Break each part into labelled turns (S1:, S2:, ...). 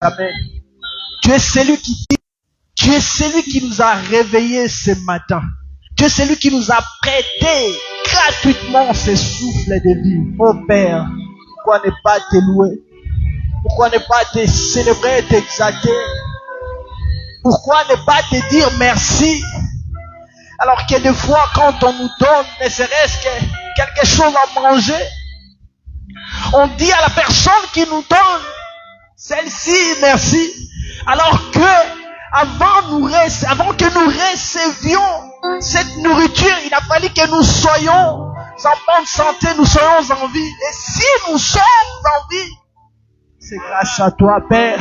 S1: Amen. Tu es celui qui nous a réveillés ce matin. Tu es celui qui nous a prêté gratuitement ce souffle de vie. Oh Père, pourquoi ne pas te louer? Pourquoi ne pas te célébrer, t'exalter? Pourquoi ne pas te dire merci? Alors que des fois, quand on nous donne, ne serait-ce que quelque chose à manger, on dit à la personne qui nous donne celle-ci merci. Alors que avant que nous recevions cette nourriture, il a fallu que nous soyons en bonne santé, nous soyons en vie. Et si nous sommes en vie, c'est grâce à toi, Père.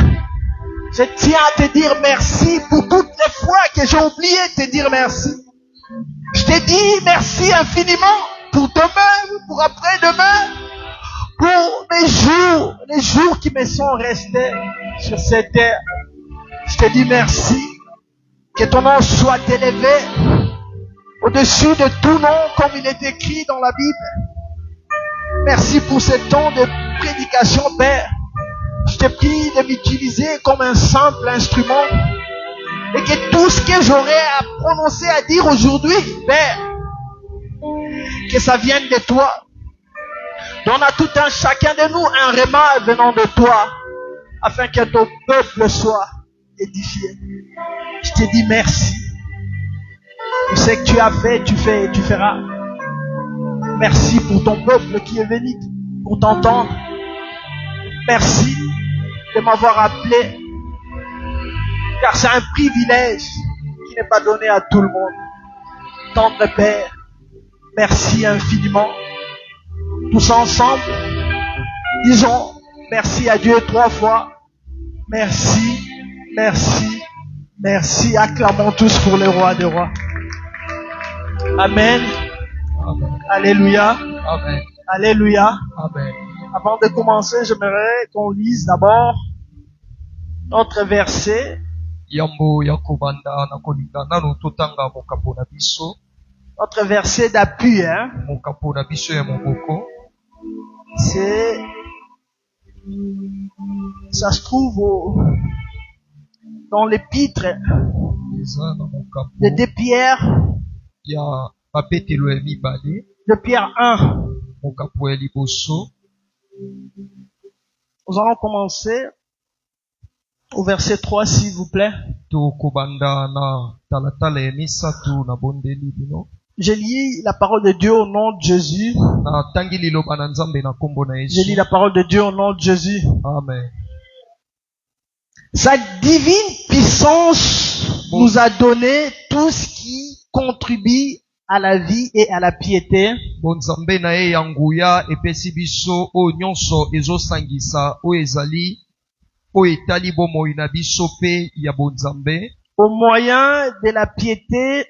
S1: Je tiens à te dire merci pour toutes les fois que j'ai oublié de te dire merci. Je te dis merci infiniment pour demain, pour après-demain, pour les jours qui me sont restés sur cette terre. Je te dis merci. Que ton nom soit élevé au-dessus de tout nom, comme il est écrit dans la Bible. Merci pour ce temps de prédication, Père. Je te prie de m'utiliser comme un simple instrument. Et que tout ce que j'aurai à prononcer, à dire aujourd'hui, Père, que ça vienne de toi. Donne à tout un chacun de nous un remas venant de toi, afin que ton peuple soit édifié. Je te dis merci. Tu sais que tu as fait, tu fais et tu feras. Merci pour ton peuple qui est venu pour t'entendre. Merci de m'avoir appelé, car c'est un privilège qui n'est pas donné à tout le monde. Tendre Père, merci infiniment. Tous ensemble, disons merci à Dieu 3 fois. Merci, merci, merci. Acclamons tous pour le roi des rois. Amen.
S2: Amen.
S1: Alléluia.
S2: Amen.
S1: Alléluia.
S2: Amen.
S1: Avant de commencer, j'aimerais qu'on lise d'abord notre verset. Notre verset d'appui, hein. Ça se trouve dans l'épître de 2 Pierre. De Pierre 1. Nous allons commencer au verset 3, s'il vous plaît. Je lis la parole de Dieu au nom de Jésus. Je lis la parole de Dieu au nom de Jésus.
S2: Amen.
S1: Sa divine puissance nous a donné tout ce qui contribue à la vie et à la piété. Au moyen de la piété,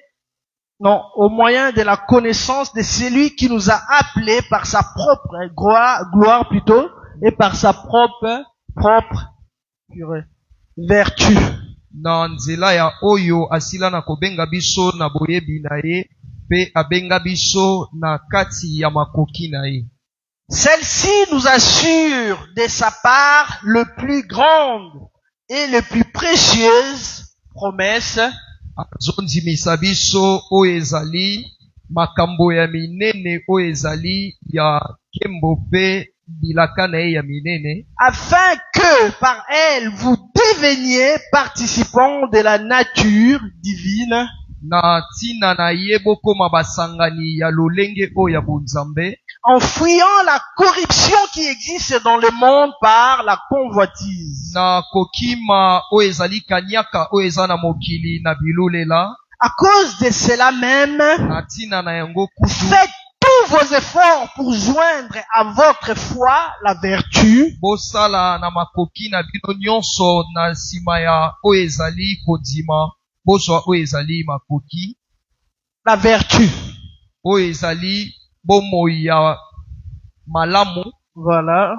S1: non, au moyen de la connaissance de celui qui nous a appelés par sa propre gloire plutôt, et par sa propre vertu.
S2: Na nzela ya oyo asila na kobenga biso na boyebi na ye pe abenga biso na kati ya makoki na ye.
S1: Celle-ci nous assure de sa part le plus grande et le plus précieuse promesse.
S2: Azondimisa biso oyo ezali makambo ya minene oyo ezali ya kembo pe bilaka na ye ya minene,
S1: afin que par elle vous deveniez participants de la nature divine,
S2: na tina na ye bokoma basangani ya lolenge oyo ya bonzambe,
S1: en fuyant la corruption qui existe dans le monde par la convoitise.
S2: Na kokima oyo ezali kanyaka oyo eza na mokili na bilulela.
S1: À cause de cela même,
S2: na tina na yango kutu,
S1: faites tous vos efforts pour joindre à votre foi la vertu.
S2: Bosala na makoki na bino nyonso na nsima ya oyo ezali kodima, boswa oyo ezali makoki.
S1: La vertu.
S2: Oyo ezali bomoi ya malamu.
S1: Voilà.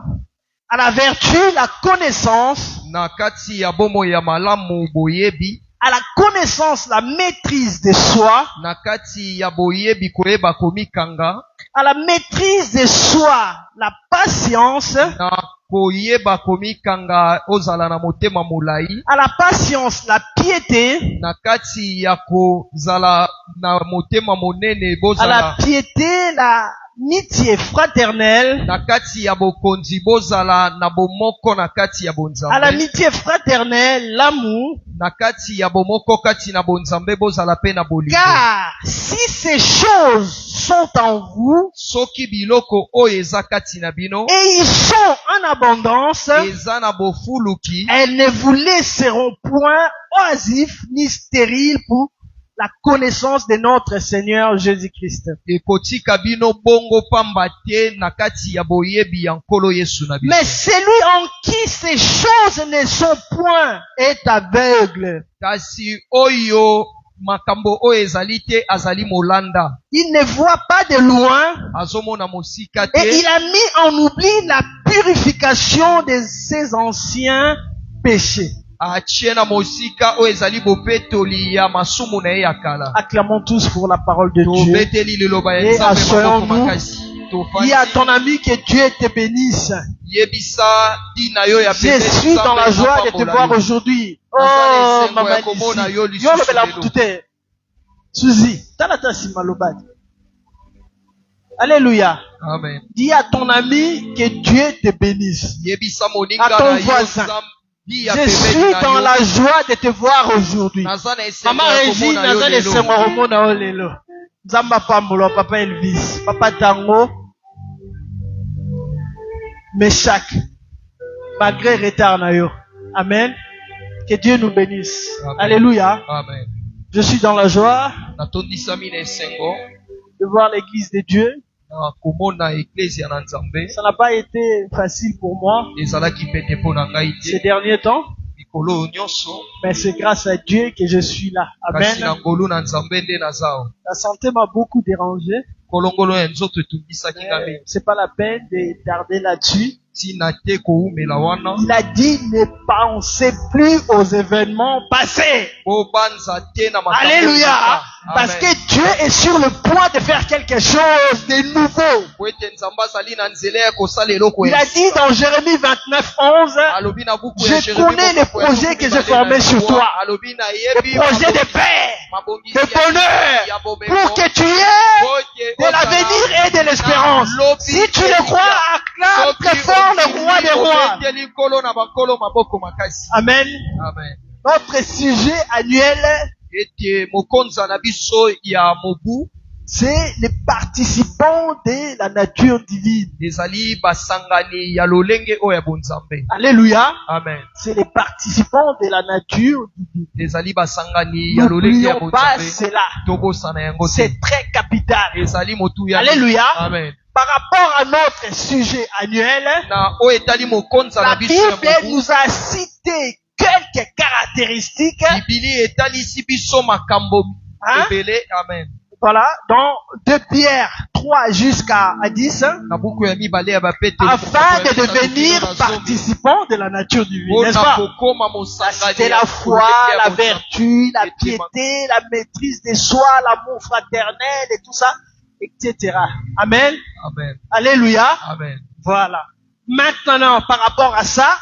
S1: À la vertu, la connaissance.
S2: Na kati ya bomoi ya malamu boyebi.
S1: À la connaissance, la maîtrise de soi.
S2: Na kati ya boyebi koyeba komikanga.
S1: À la maîtrise de soi, la patience.
S2: Na koyeba komikanga ozala na motema molai,
S1: à la patience, la piété,
S2: na kati ya kozala na motema monene
S1: à la
S2: bozala,
S1: piété, la amitié fraternelle,
S2: na kati ya bokonzi bozala na bomoko na kati ya
S1: à
S2: bonzambe,
S1: l'amitié fraternelle, l'amour,
S2: na kati ya bomoko kati na bonzambe bozala pe na bolingo.
S1: car si ces choses sont en vous
S2: Soki biloko oyo eza kati na bino
S1: et ils sont en abondance,
S2: eza na bofuluki,
S1: elles ne vous laisseront point oisifs ni stériles pour la connaissance de notre Seigneur Jésus-Christ.
S2: ekotika bino bongo pamba te na kati ya boyebi ya nkolo Yesu na biso.
S1: Mais celui en qui ces choses ne sont point est aveugle.
S2: Kasi oyo makambo oyo ezali te azali molanda,
S1: Il ne voit pas de loin
S2: azomona mosika
S1: et il
S2: te,
S1: a mis en oubli la purification de ses anciens péchés.
S2: atie na mosika oyo ezali bopetoli ya masumu na ye ya kala.
S1: Acclamons tous pour la parole de Dieu.
S2: Tobeteli liloba ya
S1: Et
S2: Nzambe maboko
S1: assoyons-nous.
S2: makasi.
S1: Dis à ton ami que Dieu te bénisse.
S2: Yebisa tina yo ya
S1: Je
S2: pete
S1: suis dans la
S2: Nzambe
S1: joie de te
S2: apambola
S1: voir
S2: yo.
S1: aujourd'hui. Oh,
S2: Nazali
S1: maman
S2: esengo ya komona yo
S1: ici.
S2: lisusu
S1: Yo lobela
S2: lelo.
S1: mutute. Suzy, talata sima lobadi. Alléluia.
S2: Amen.
S1: Dis à ton ami que Dieu te bénisse.
S2: Yebisa
S1: À
S2: moninga
S1: ton
S2: na yo
S1: voisin.
S2: Nzambi ya
S1: Je
S2: pembeni
S1: suis
S2: na
S1: dans
S2: yo.
S1: la joie de te voir aujourd'hui.
S2: Naza na esengo
S1: Maman
S2: ya
S1: Régie,
S2: komona yo
S1: naza
S2: lelo.
S1: lesengo romona o lelo. Nzamba pambola papa Elvis, papa Tango, Meshach, malgré retard na yo. Amen. Que Dieu nous bénisse.
S2: Amen.
S1: Alléluia.
S2: Amen.
S1: Je suis dans la joie
S2: Natondisami na esengo
S1: de voir l'église de Dieu.
S2: na komona eklezia na Nzambe.
S1: Ça n'a pas été facile pour moi
S2: Ezalaki pete mpo na ngai
S1: ces
S2: te
S1: derniers temps,
S2: mikolo oyo nyonso,
S1: mais c'est grâce à Dieu que je suis là.
S2: kasi na
S1: Amen.
S2: ngolu na Nzambe nde naza awa.
S1: La santé m'a beaucoup dérangé.
S2: kolongolo ya nzoto etungisaki nga
S1: Mais
S2: mingi,
S1: c'est pas la peine de tarder là-dessus.
S2: ntina te koumela wana.
S1: Il a dit ne pensez plus aux événements passés.
S2: Bobanza te na makambo
S1: Alléluia.
S2: ezaka.
S1: Parce
S2: Amen.
S1: que Dieu est sur le point de faire quelque chose de nouveau.
S2: Po ete Nzambe azali na nzela ya kosala eloko
S1: Il
S2: ya
S1: a dit dans Jérémie 29:11,
S2: alobi na buku ya
S1: je
S2: Jérémie
S1: connais les
S2: moko ya
S1: projets
S2: buku
S1: que j'ai
S2: mibale
S1: formés
S2: na
S1: sur
S2: liwa.
S1: toi.
S2: Alobi na
S1: des
S2: yebi
S1: projets de paix,
S2: mabongisi
S1: de
S2: ya
S1: bonheur,
S2: bomemo,
S1: pour que tu aies
S2: po ete
S1: de
S2: ozala
S1: l'avenir et de l'espérance. Si tu le crois, acclame très fort le roi des rois.
S2: obeteli nkolo na bakolo maboko makasi.
S1: Amen.
S2: Amen.
S1: Notre sujet annuel,
S2: Ete mokonza na biso ya mobu
S1: c'est les participants de la nature divine.
S2: ezali basangani ya lolenge oyo ya bonzambe.
S1: Alléluia.
S2: Amen.
S1: C'est les participants de la nature divine.
S2: Ezali basangani ya lolenge ya
S1: N'oublions pas
S2: bonzambe.
S1: cela.
S2: Tobosana yango te.
S1: C'est très capital.
S2: Ezali motu ya
S1: Alléluia.
S2: Amen.
S1: Par rapport à notre sujet annuel,
S2: Na oyo etali mokonza
S1: la
S2: na biso ya
S1: Bible
S2: mobu.
S1: nous a cité quelques caractéristiques.
S2: Bibili etalisi biso makambo
S1: Hein?
S2: ebele. Amen.
S1: Voilà, dans 2 Pierre 3 jusqu'à 10,
S2: Na buku ya mibale ya bapeteli
S1: afin de devenir participant de la nature divine, n'est-ce pas?
S2: kokoma mosangani
S1: C'est
S2: ya
S1: la foi,
S2: lolenge ya
S1: la
S2: bonzambe.
S1: vertu, la
S2: Et
S1: piété, la maîtrise de soi, l'amour fraternel et tout ça, etc. Amen.
S2: Amen.
S1: Alléluia.
S2: Amen.
S1: Voilà. Maintenant, par rapport à ça,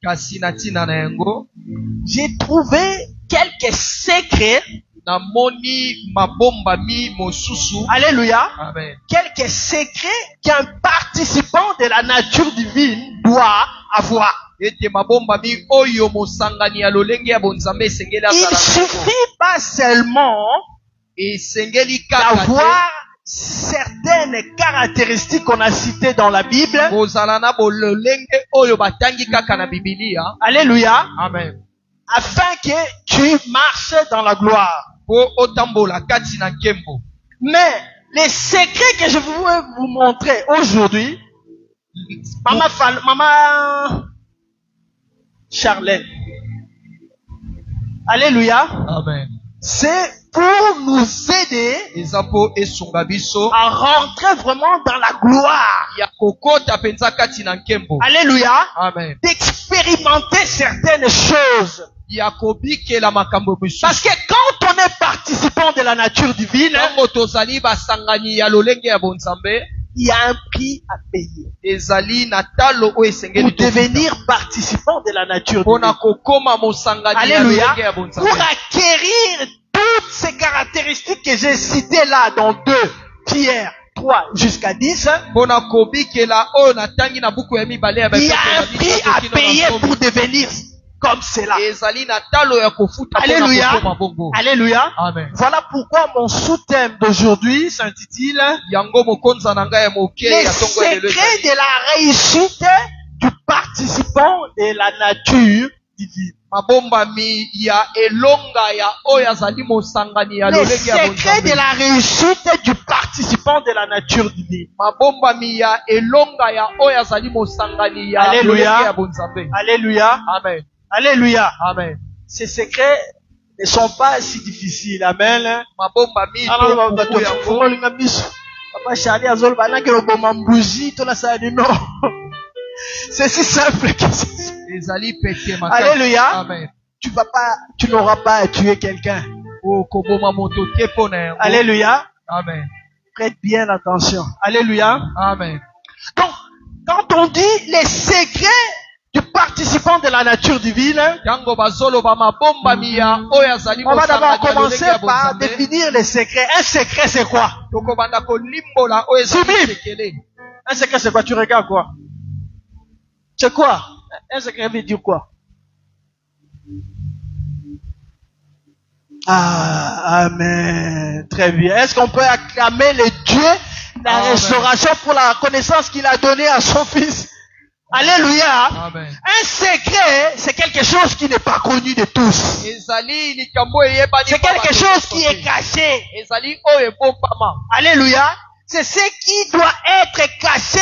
S2: Kasi na ntina na yango
S1: j'ai trouvé quelques secrets.
S2: namoni mabombami mosusu.
S1: Alléluia.
S2: Amen.
S1: Quelques secrets qu'un participant de la nature divine doit avoir.
S2: Ete mabombami oyo mosangani ya lolenge ya bonzambe esengeli
S1: Il
S2: azala nango.
S1: suffit pas seulement
S2: Esengeli kaka
S1: d'avoir certaines caractéristiques qu'on a citées dans la Bible.
S2: te kozala na bololenge oyo batangi kaka na Bibilia.
S1: Alléluia.
S2: Amen.
S1: Afin que tu marches dans la gloire.
S2: Po otambola kati na nkembo.
S1: Mais les secrets que je veux vous montrer aujourd'hui, Maman Charlène. Alléluia.
S2: Amen.
S1: C'est pour nous aider
S2: Eza po esunga biso
S1: à rentrer vraiment dans la gloire.
S2: ya kokota penza kati na nkembo.
S1: Alléluia.
S2: Amen.
S1: D'expérimenter certaines choses.
S2: Ya kobikela makambo
S1: Parce
S2: misusu.
S1: que quand on est participant de la nature divine,
S2: Tango tozali basangani ya lolenge ya bonzambe,
S1: il y a un prix à payer.
S2: ezali na talo oyo esengeli
S1: Pour devenir participant de la nature
S2: mpona
S1: divine.
S2: kokoma mosangani ya
S1: Alléluia.
S2: lolenge ya
S1: Pour
S2: bonzambe
S1: acquérir toutes ces caractéristiques que j'ai citées là dans 2 Pierre 3 jusqu'à 10,
S2: mpona kobikela oyo natangi na buku ya mibale ya
S1: il y a un prix à payer pour devenir comme cela.
S2: ezali na talo ya kofuta mpona
S1: Alléluia.
S2: kokoma bongo.
S1: Alléluia.
S2: Amen.
S1: Voilà pourquoi mon sous-thème d'aujourd'hui s'intitule
S2: yango mokonza na ngai ya moke
S1: les
S2: ya tongo elelo
S1: secrets de la réussite du participant de la nature divine.
S2: mabombami ya elonga ya oyo azali mosangani ya
S1: Les
S2: lolenge ya
S1: secrets de
S2: bonzambe
S1: la réussite du participant de la nature divine.
S2: mabombami ya elonga ya oyo azali mosangani ya
S1: Alléluia.
S2: lolenge ya bonzambe.
S1: Alléluia.
S2: Amen.
S1: Alléluia.
S2: Amen.
S1: Ces secrets ne sont pas si difficiles. Amen.
S2: mabombami
S1: Alors,
S2: to yango
S1: Papa Charlie Azol, non. C'est si simple que c'est.
S2: ezali peke makasi.
S1: Alléluia.
S2: Amen.
S1: Tu n'auras pas à tuer quelqu'un.
S2: okoboma moto te mpona yango.
S1: Alléluia.
S2: Amen.
S1: Prête bien attention. Alléluia.
S2: Amen.
S1: Donc, quand on dit les secrets du participant de la nature divine,
S2: yango bazoloba mabombami ya oyo azali
S1: on va d'abord
S2: mosangani ya lolenge
S1: commencer
S2: ya
S1: par
S2: bonzambe.
S1: définir les secrets. Un secret, c'est quoi?
S2: tokobanda kolimbola oyo ezali
S1: Sublime.
S2: sekele.
S1: Un secret, c'est quoi? Tu regardes quoi? C'est quoi? Un secret veut dire quoi? Ah, amen. Très bien. Est-ce qu'on peut acclamer le Dieu, la
S2: Amen.
S1: restauration pour la connaissance qu'il a donnée à son fils? Alléluia.
S2: Amen.
S1: Un secret, c'est quelque chose qui n'est pas connu de tous.
S2: ezali likambo eyebani
S1: C'est quelque chose qui est caché.
S2: ezali oyo ebombama.
S1: Alléluia. C'est ce qui doit être caché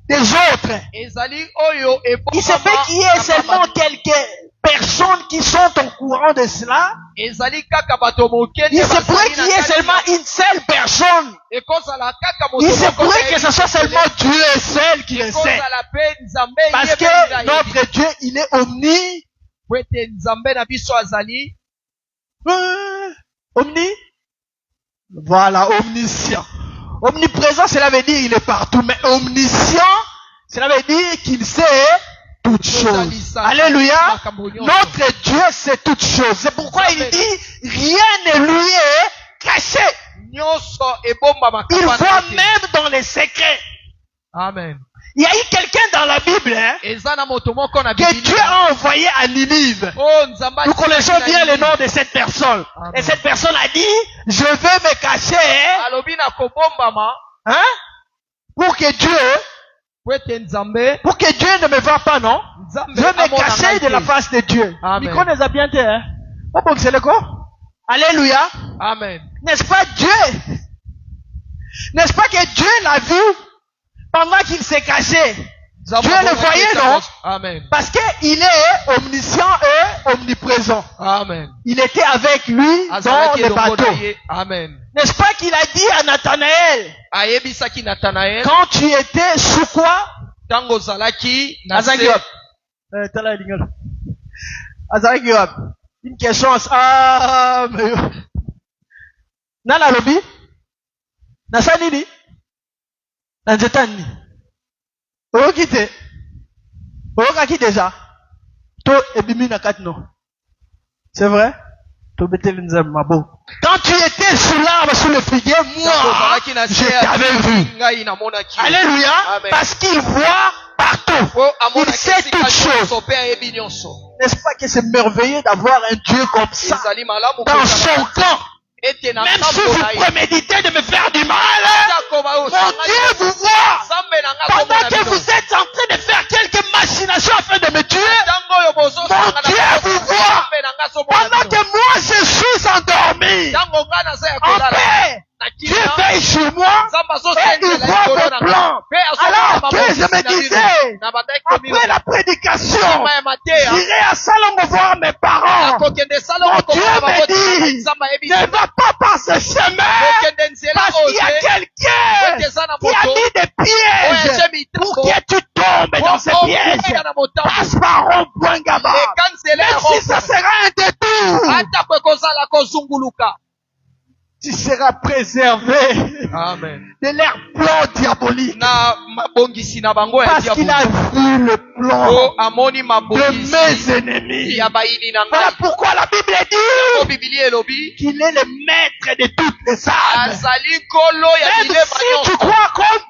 S1: des autres.
S2: ezali oyo
S1: Il se fait qu'il y ait seulement quelques personnes qui sont au courant de cela.
S2: ezali kaka bato moke nde
S1: Il se
S2: bazali
S1: pourrait
S2: na
S1: qu'il y ait
S2: kati
S1: seulement
S2: na-
S1: une seule personne.
S2: ekozala kaka moto
S1: Il se
S2: moko
S1: pourrait
S2: te
S1: que ce soit
S2: yebi
S1: seulement
S2: sekele.
S1: Dieu seul qui le sait.
S2: ekozala mpe nzambe
S1: Parce
S2: ye
S1: que
S2: mpenza ayebi.
S1: notre Dieu, il est omni.
S2: po ete nzambe na biso azali
S1: Omni. Voilà, omniscient. Omniprésent, cela veut dire il est partout. Mais omniscient, cela veut dire qu'il sait toutes choses. Alléluia. Notre Dieu sait toutes choses. C'est pourquoi il dit, rien ne lui est caché.
S2: nyonso ebombama
S1: Il
S2: kaka na
S1: voit
S2: te.
S1: même dans les secrets.
S2: Amen.
S1: Il y a eu quelqu'un dans la Bible hein,
S2: eza na moto moko na
S1: que Dieu
S2: Bibilia.
S1: a envoyé à Ninive.
S2: Oh, nzambe
S1: Nous
S2: atikaki
S1: connaissons
S2: na
S1: bien le
S2: Ninive.
S1: nom de cette personne.
S2: Amen.
S1: Et cette personne a dit, je vais me cacher
S2: alobi na kobombama
S1: hein, pour que
S2: po ete nzambe
S1: Dieu ne me voit pas, non?
S2: nzambe
S1: Je vais me
S2: amona
S1: cacher
S2: ngai
S1: de
S2: te.
S1: la face de Dieu.
S2: Amen.
S1: Micro les a bien été, hein? Pas pour que c'est le quoi? Alléluia.
S2: Amen.
S1: N'est-ce pas Dieu? N'est-ce pas que Dieu l'a vu pendant qu'il s'est caché?
S2: Nzambe
S1: Dieu le
S2: amona
S1: voyait,
S2: ete
S1: non?
S2: Amen.
S1: Parce qu'il est omniscient et omniprésent.
S2: Amen.
S1: Il était avec lui dans
S2: azalaki
S1: le
S2: elongo na
S1: bateau.
S2: ye. Amen.
S1: N'est-ce pas qu'il a dit à Nathanaël,
S2: ayebisaki Nathanaël
S1: quand tu étais sous quoi?
S2: ntango ozalaki na
S1: Azaki
S2: se
S1: wapi? Tala lingala. Azaki wapi? Une question. Ah, mais nana lobi? Nasa nini? Na nzeta nini? Oyoki te? Oyokaki déjà? To ebimi na kati no. C'est vrai? To beteli nzambe mabo. Quand tu étais sous l'arbre, sous le figuier,
S2: ntango
S1: moi,
S2: ozalaki na
S1: je
S2: se
S1: t'avais vu.
S2: ngai namonaki yo.
S1: Alléluia.
S2: Amen.
S1: Parce qu'il voit partout.
S2: po
S1: Il
S2: amonaki
S1: sait
S2: esika
S1: toutes choses.
S2: nyonso mpe ayebi nyonso.
S1: N'est-ce pas que c'est merveilleux d'avoir un Dieu comme ça
S2: ezali malamu
S1: dans son camp?
S2: ete na
S1: Même si
S2: ngambo
S1: vous
S2: na ye
S1: préméditez de me faire du mal,
S2: Tako ba
S1: mon Dieu vous voit.
S2: nzambe na nga
S1: Pendant
S2: komona
S1: que
S2: bino.
S1: vous êtes en train de faire quelques machinations afin de me tuer,
S2: ntango oyo bozosanga
S1: Mon Dieu vous voit.
S2: nzambe na nga somona
S1: pendant
S2: bino.
S1: que moi je suis endormi,
S2: ntango nga naza ya
S1: en
S2: kolala
S1: paix,
S2: na
S1: Dieu
S2: kina
S1: veille sur moi
S2: nzambe
S1: et il
S2: azosengela
S1: voit
S2: likolo
S1: vos
S2: na
S1: plans.
S2: nga. Mpe azomona
S1: Alors que
S2: mabokisi
S1: je me
S2: na bino.
S1: disais,
S2: na bandaki komino
S1: après la prédication,
S2: nsima ya mateya
S1: j'irai à Salomon voir mes parents.
S2: akokende
S1: Mon
S2: salongo
S1: Dieu
S2: komona
S1: me
S2: baboti
S1: dit,
S2: nzambe ayebi
S1: ne va pas par ce chemin,
S2: kokende nzela
S1: parce qu'il y a
S2: oyo te
S1: quelqu'un
S2: ete eza na
S1: qui a
S2: moto
S1: mis des
S2: oyo
S1: pièges
S2: atie
S1: pour
S2: mitambo
S1: que tu tombes dans ces pièges.
S2: okuya na motambo
S1: Passe par rond-point Gaba.
S2: leka nzela ya
S1: Même si ça
S2: rope
S1: sera un détour.
S2: atako ekozala kozunguluka
S1: Tu seras préservé
S2: Amen.
S1: de leur plan diabolique.
S2: Na mabongisi na bango ya
S1: Parce qu'il a
S2: diabolo.
S1: vu le plan
S2: O amoni
S1: de
S2: mabongisi
S1: mes ennemis.
S2: ya baini na
S1: Voilà
S2: ngai.
S1: pourquoi la Bible
S2: O
S1: dit
S2: Biblia elobi
S1: qu'il est le maître de toutes les âmes.
S2: azali kolo ya
S1: Même
S2: bilema
S1: si tu
S2: nyonso.
S1: crois comme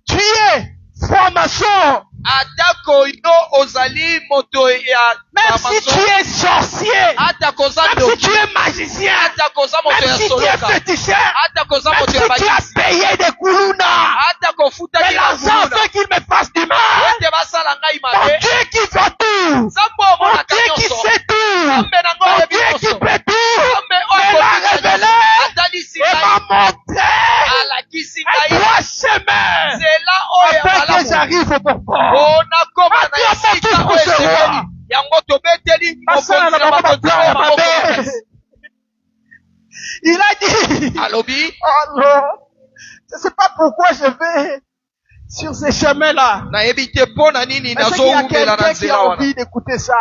S1: tu es franc-maçon,
S2: Atako yo ozali moto ya
S1: même si tu
S2: bamason.
S1: es sorcier,
S2: Atako za
S1: même si
S2: ndoki.
S1: tu es magicien,
S2: Atako za moto
S1: même
S2: ya
S1: si tu es
S2: soloka.
S1: féticheur,
S2: Atako za
S1: même
S2: moto
S1: si
S2: ya
S1: tu as
S2: bayisi.
S1: payé des koulouna,
S2: Atako futa
S1: mais
S2: kila
S1: l'argent
S2: kuluna.
S1: fait qu'il me fasse du mal.
S2: Ete basala ngai
S1: Mon
S2: mabe.
S1: Dieu qui fait tout,
S2: Nzambe
S1: mon
S2: omonaka
S1: Dieu qui
S2: nyonso.
S1: sait tout,
S2: Nzambe na ngai
S1: mon
S2: oyebi
S1: Dieu qui
S2: nyonso.
S1: peut tout,
S2: Nzambe
S1: me
S2: oyo
S1: l'a
S2: akotika
S1: révélé
S2: nyonso. Atalisi
S1: et m'a
S2: ngai.
S1: montré
S2: Alakisi
S1: un
S2: ngai.
S1: droit chemin
S2: Nzela oyo ya
S1: afin que
S2: malamu.
S1: j'arrive au bon port.
S2: Mpona koma na
S1: Ati
S2: esika
S1: amoto
S2: oyo
S1: tous
S2: esengeli.
S1: roi.
S2: Yango tobeteli
S1: Basala
S2: mokonzi
S1: na
S2: na
S1: bango
S2: bakonzi
S1: baplan
S2: oyo
S1: ya
S2: maboko
S1: mabe.
S2: makasi.
S1: Il a dit,
S2: Alobi
S1: oh non, je ne sais pas pourquoi je vais sur ces chemins-là.
S2: nayebi te mpo na nini
S1: Mais c'est qu'il y a
S2: nazowumela na
S1: quelqu'un qui
S2: nzela
S1: a
S2: wana.
S1: envie d'écouter ça.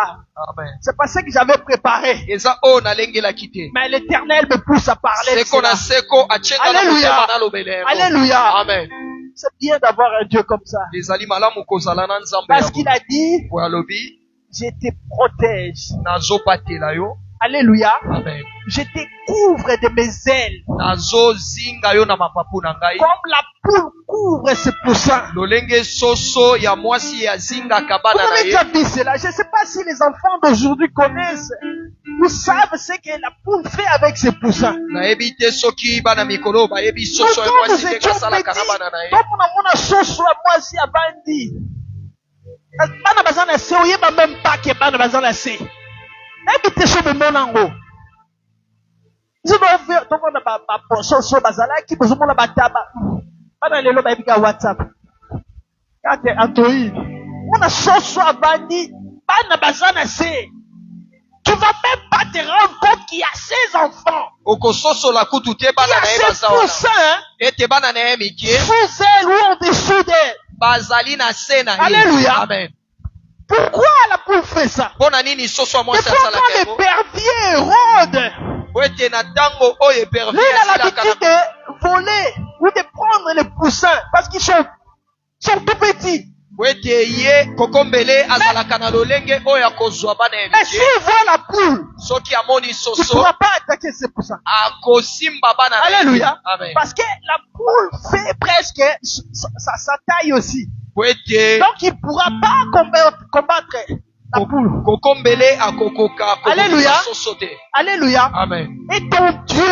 S2: Amen.
S1: C'est pas ce que j'avais préparé.
S2: eza oyo nalengelaki te.
S1: Mais l'Éternel me pousse à parler de
S2: seko
S1: cela.
S2: na seko atienga na
S1: Alléluia.
S2: motema nalobela yango.
S1: Alléluia.
S2: Amen.
S1: C'est bien d'avoir un Dieu comme ça.
S2: ezali malamu kozala na nzambe
S1: Parce
S2: yango.
S1: qu'il a dit,
S2: po alobi
S1: je te protège.
S2: nazobatela yo.
S1: Alléluia.
S2: Amen.
S1: Je te couvre de mes ailes.
S2: nazozinga yo na mapapu na ngai.
S1: Comme la poule couvre ses poussins.
S2: lolenge soso ya mwasi azingaka
S1: Vous
S2: bana na
S1: avez déjà
S2: ye.
S1: vu cela. Je ne sais pas si les enfants d'aujourd'hui connaissent. Vous savez ce que la poule fait avec ses poussins.
S2: nayebi te soki bana mikolo bayebi
S1: Nous,
S2: soso ya
S1: quand nous
S2: mwasi ndenge
S1: étions
S2: asalaka na
S1: petits,
S2: bana na ye.
S1: comme on a soso à moi si à bandi. Bana bazana se oyeba même pas que bana bazana se. Ebite so me monango. Zino ver to mona ba soso bazala ki bozo mona bataba. Bana lelo ba ebika WhatsApp. Kate Android. Mona soso à bandi bana bazana se. Tu vas même pas te rendre compte qu'il y a ces enfants.
S2: okososola kutu te
S1: Il y
S2: bana
S1: a
S2: na ye
S1: ces
S2: baza wana.
S1: poussins
S2: ete bana na ye mike
S1: sous elle ou en dessous d'elle.
S2: bazali na se na ye.
S1: Alléluia.
S2: Amen.
S1: Pourquoi la poule fait ça?
S2: mpo na nini soso ya
S1: Et
S2: mwasi
S1: pourquoi
S2: asalaka
S1: les
S2: yango.
S1: perviers rôdent?
S2: po ete na ntango oyo
S1: Lui,
S2: epervi
S1: il a
S2: asilaka
S1: l'habitude
S2: na
S1: de voler ou de prendre les poussins parce qu'ils sont tout petits.
S2: po ete ye kokombele azalaka na lolenge oyo ya kozwa bana ya
S1: Mais
S2: mike.
S1: s'il voit la poule,
S2: soki amoni
S1: il ne
S2: soso
S1: pourra pas attaquer ces poussins.
S2: akosimba bana na ye.
S1: Alléluia.
S2: Amen.
S1: Parce que la poule fait presque sa taille aussi.
S2: po ete
S1: Donc, il ne pourra pas combattre la poule.
S2: kokombele akokoka
S1: Alléluia.
S2: kobomisa soso te.
S1: Alléluia.
S2: Amen.
S1: Et ton Dieu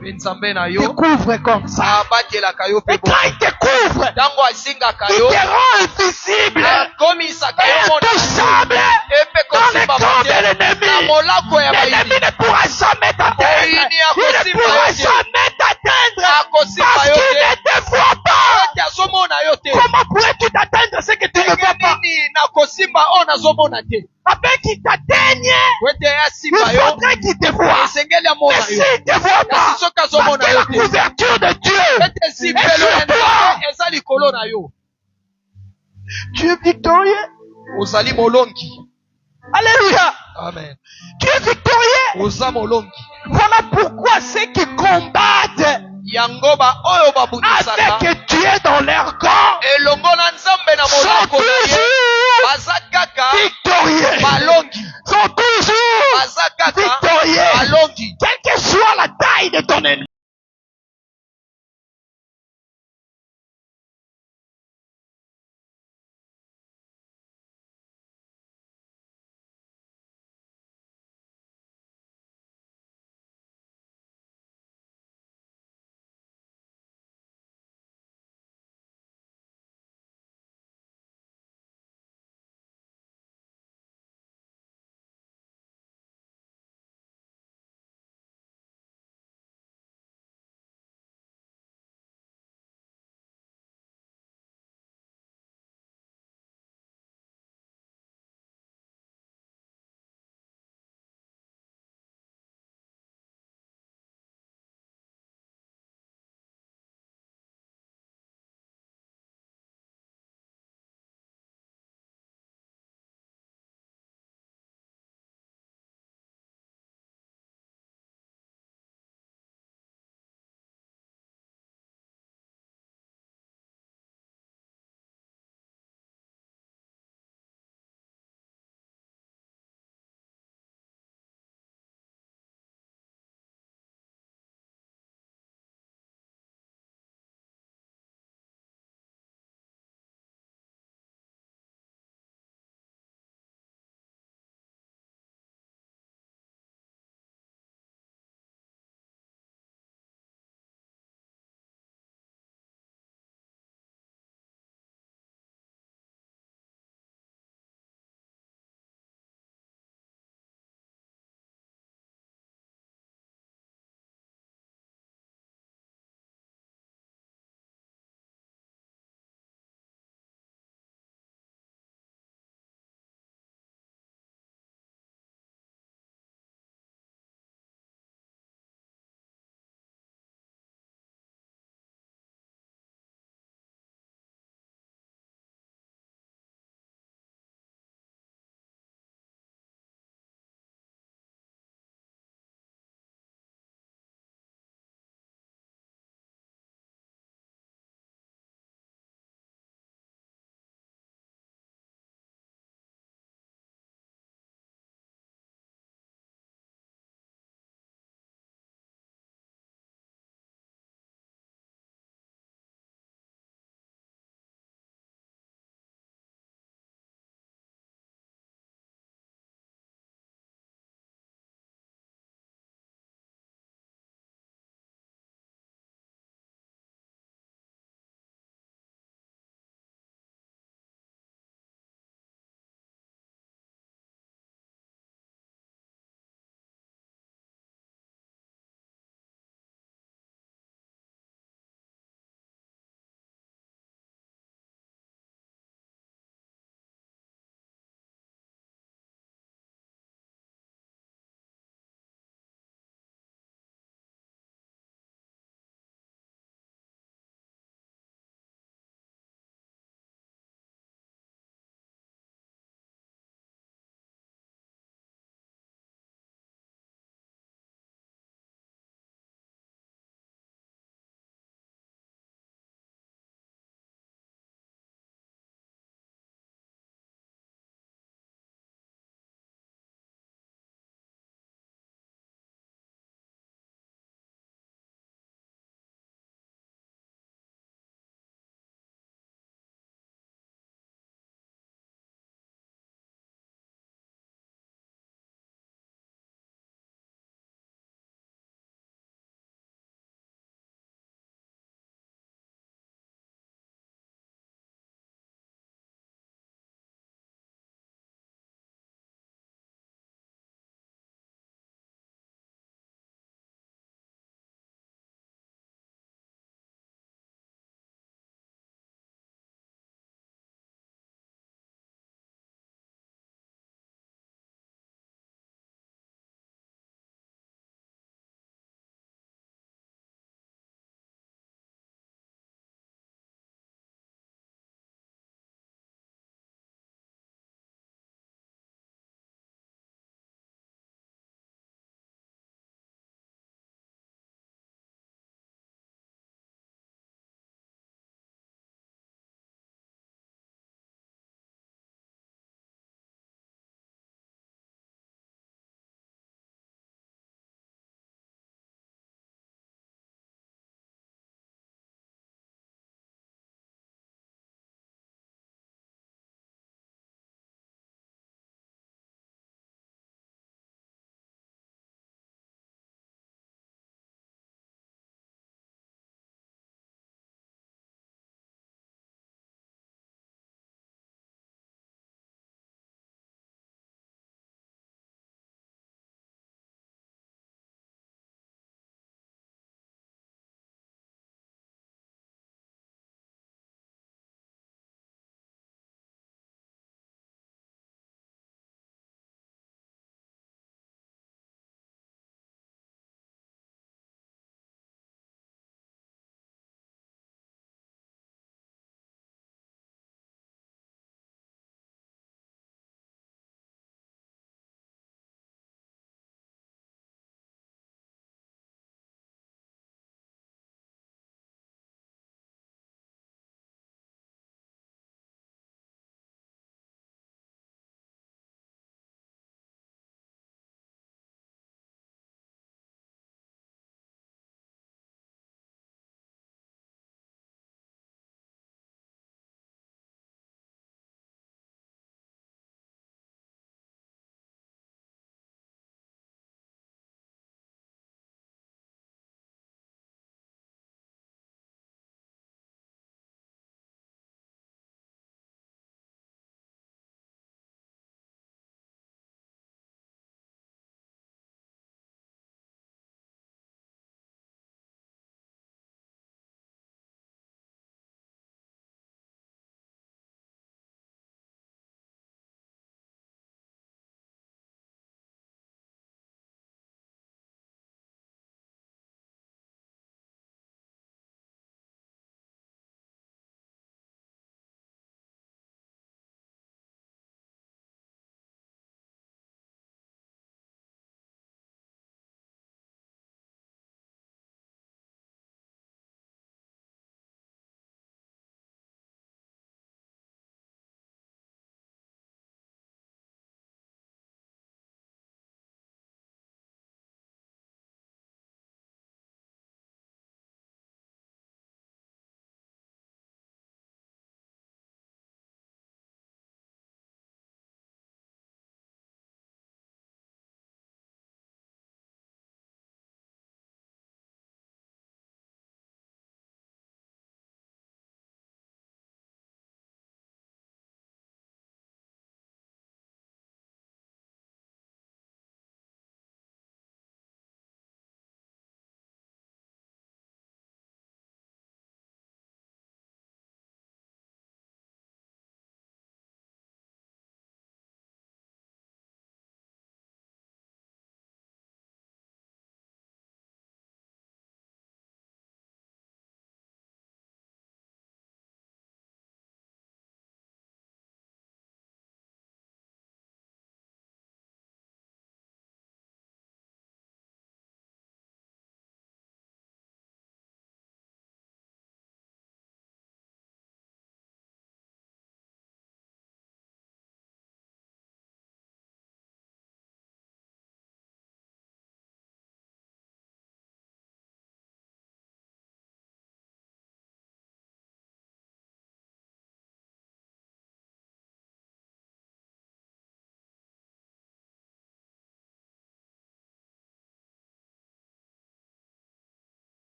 S2: mpe nzambe na
S1: te
S2: yo
S1: couvre comme ça.
S2: abatelaka yo mpe
S1: Et quand il te couvre,
S2: ntango azingaka
S1: il
S2: yo
S1: te rend invisible
S2: akomisaka
S1: et
S2: yo mona
S1: intouchable
S2: epe
S1: dans les
S2: kosimba
S1: camps de
S2: te na
S1: l'ennemi.
S2: molako ya
S1: L'ennemi
S2: bayini.
S1: ne pourra jamais t'atteindre.
S2: Moyini
S1: Il ne
S2: akosimba
S1: pourra
S2: yo te.
S1: jamais t'atteindre
S2: Akosimba
S1: parce
S2: yo
S1: qu'il
S2: te.
S1: ne te voit pas.
S2: ete azomona yo te.
S1: Comment pourrais-tu t'atteindre ce que tu ne vois
S2: ndenge
S1: pas?
S2: nini nakosimba oyo nazomona te.
S1: Afin qu'il t'atteigne,
S2: po ete
S1: il
S2: asimba yo
S1: faudrait qu'il te voie.
S2: esengeli
S1: Mais
S2: amona yo.
S1: s'il ne te voit pas,
S2: kasi soki
S1: parce
S2: azomona
S1: que
S2: yo
S1: la
S2: te
S1: couverture de Dieu
S2: ete
S1: est
S2: simbelo
S1: sur
S2: ya
S1: toi.
S2: nzambe eza likolo na yo.
S1: Tu es victorieux.
S2: ozali molongi.
S1: Alléluia.
S2: Amen.
S1: Tu es victorieux.
S2: oza molongi.
S1: Voilà pourquoi ceux qui combattent
S2: yango oyo babunisaka
S1: avec Dieu dans leur camp
S2: elongo na nzambe na
S1: sont
S2: molako na ye
S1: toujours
S2: baza kaka
S1: victorieux.
S2: balongi.
S1: Sont toujours
S2: baza kaka
S1: victorieux.
S2: balongi.
S1: Quelle que soit la taille de ton ennemi.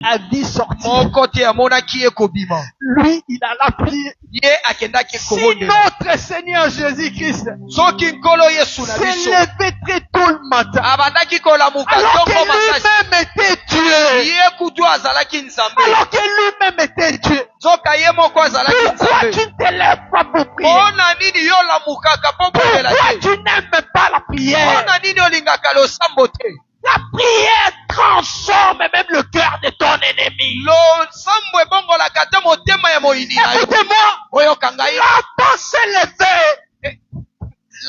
S1: a vu sortir.
S2: Moko te amonaki ekobima.
S1: Lui, il a la prière.
S2: Ye akendaki
S1: Si
S2: ekobondela.
S1: notre Seigneur Jésus-Christ
S2: Soki nkolo Yesu na
S1: s'est
S2: biso
S1: levé très tôt le matin,
S2: abandaki kolamuka
S1: alors que
S2: ntongo makasi,
S1: lui-même était Dieu,
S2: ye kutu azalaki nzambe,
S1: alors que lui-même était Dieu,
S2: soka ye moko azalaki
S1: pourquoi
S2: nzambe,
S1: tu ne te lèves pas pour prier?
S2: mpona nini yo olamukaka mpo bondela
S1: Pourquoi
S2: te?
S1: tu n'aimes pas la prière?
S2: Mpona nini olingaka losambo te?
S1: La prière transforme même le cœur de ton ennemi.
S2: Losambo ebongolaka te motema ya moyini na yo.
S1: Écoutez-moi,
S2: Oyoka ngai,
S1: Laban s'est levé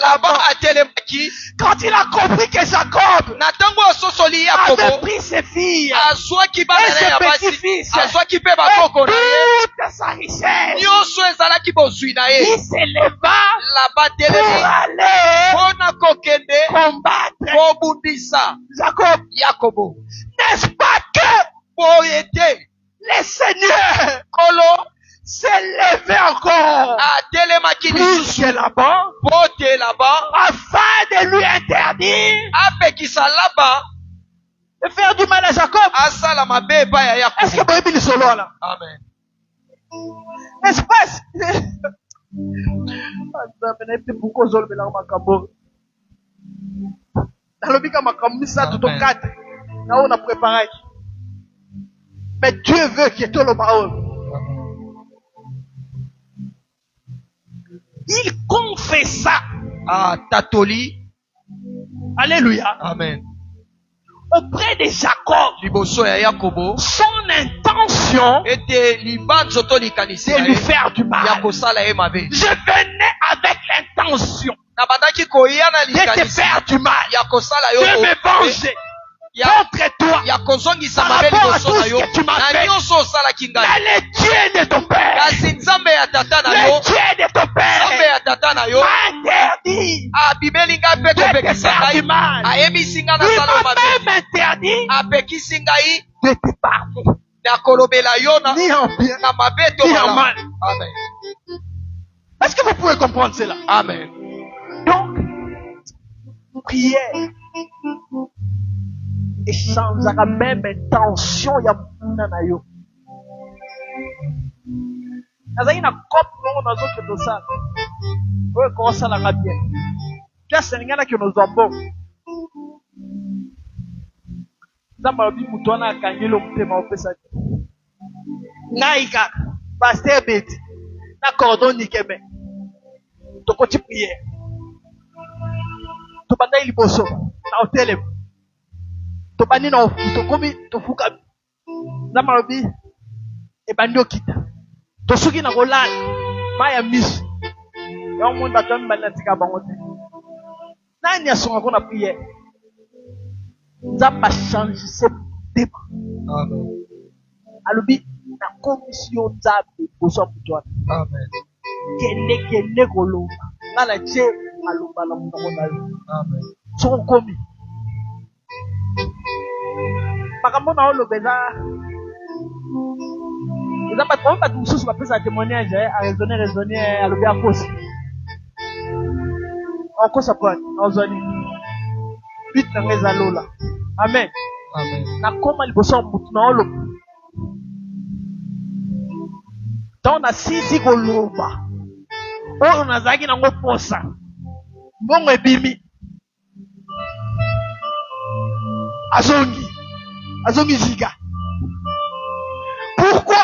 S2: Laban atelemaki
S1: quand il a compris que Jacob
S2: na ntango ososoli
S1: avait
S2: Yakobo,
S1: pris ses filles
S2: azwaki bana
S1: et
S2: na ye ya
S1: ses
S2: basi,
S1: petits-fils
S2: azwaki mpe
S1: et
S2: bakoko na ye,
S1: toute sa richesse.
S2: nyonso ezalaki bozwi na ye.
S1: Il s'éleva
S2: Laban
S1: pour
S2: telemi
S1: aller
S2: mpona kokende
S1: combattre
S2: kobundisa
S1: Jacob.
S2: Yakobo.
S1: N'est-ce pas que
S2: Boye te
S1: le Seigneur
S2: nkolo
S1: s'est levé encore
S2: atelemaki
S1: plus
S2: lisusu
S1: que Laban
S2: mpo te Laban
S1: afin de lui interdire
S2: apekisa Laban
S1: de faire du mal à Jacob?
S2: asala mabe epai ya
S1: Est-ce que
S2: Yakobo.
S1: vous avez mis le solo là?
S2: Amen.
S1: N'est-ce pas? Pourquoi vous avez makambo? Nalobi ka makambo misatu to
S2: Amen.
S1: 4 na on a préparé. Mais Dieu veut que tout le monde. Il confessa.
S2: Ah, tatoli.
S1: Alléluia.
S2: Amen.
S1: Auprès de Jacob.
S2: Liboso ya Yakobo
S1: Son intention
S2: ete libanzo to likanisi
S1: de
S2: na
S1: lui
S2: ye
S1: faire du
S2: ya
S1: mal.
S2: kosala ye mabe.
S1: Je venais avec l'intention
S2: Nabandaki koya na
S1: de te
S2: likanisi
S1: faire du mal.
S2: ya kosala yo
S1: De me venger
S2: ya
S1: contre toi.
S2: ya kozongisa
S1: Par
S2: mabe
S1: rapport à
S2: liboso
S1: tout
S2: na
S1: ce
S2: yo
S1: que tu m'as
S2: na
S1: fait.
S2: nyonso osalaki ngai.
S1: Mais le Dieu de ton père,
S2: Kasi nzambe ya tata na yo,
S1: le Dieu de ton
S2: nzambe
S1: père,
S2: ya tata na yo
S1: m'a interdit
S2: abimeli ngai mpe
S1: de te
S2: kopekisa
S1: faire du
S2: ngai,
S1: mal.
S2: ayebisi ngai
S1: Il
S2: nasala yo
S1: m'a
S2: mabe,
S1: même interdit
S2: apekisi ngai
S1: de te parler.
S2: na kolobela yo na
S1: Ni en bien,
S2: na mabe to
S1: ni en
S2: malamu.
S1: mal.
S2: Amen.
S1: Est-ce que vous pouvez comprendre cela?
S2: Amen.
S1: Donc, prière échangeaka même intention ya muna na yo. Nazali na cop moko nazokende osala oyo ekosalaka bien place elinganaki nozwa mbongo nzambe alobi moto wana akangeli motema opesa te ngai kaka paster beti na cordon nikeme tokoti priere tobandai liboso na hotelema tobandi na tokomi tofukami nzambe alobi ebandi okita tosuki na kolala mai ya miso yango moni bato ya mibali natika bango te nani asongako na priere nzambe achangise motema
S2: Amen.
S1: alobi nakomisi yo nzambe liboso ya moto wana
S2: Amen.
S1: kende koloba nga na tie aloba na monoko na yo
S2: Amen.
S1: soko komi makambo na oloba eza bato oyo bato mosusu bapesa témoignage aresonne alobi akosi okosa pwani ozwani bit na ngai eza lola amen
S2: Amen.
S1: nakoma liboso ya motu na oloba ntango nasisi koloba oyo nazalaki nango posa mbongo ebimi azongi ziga. Pourquoi?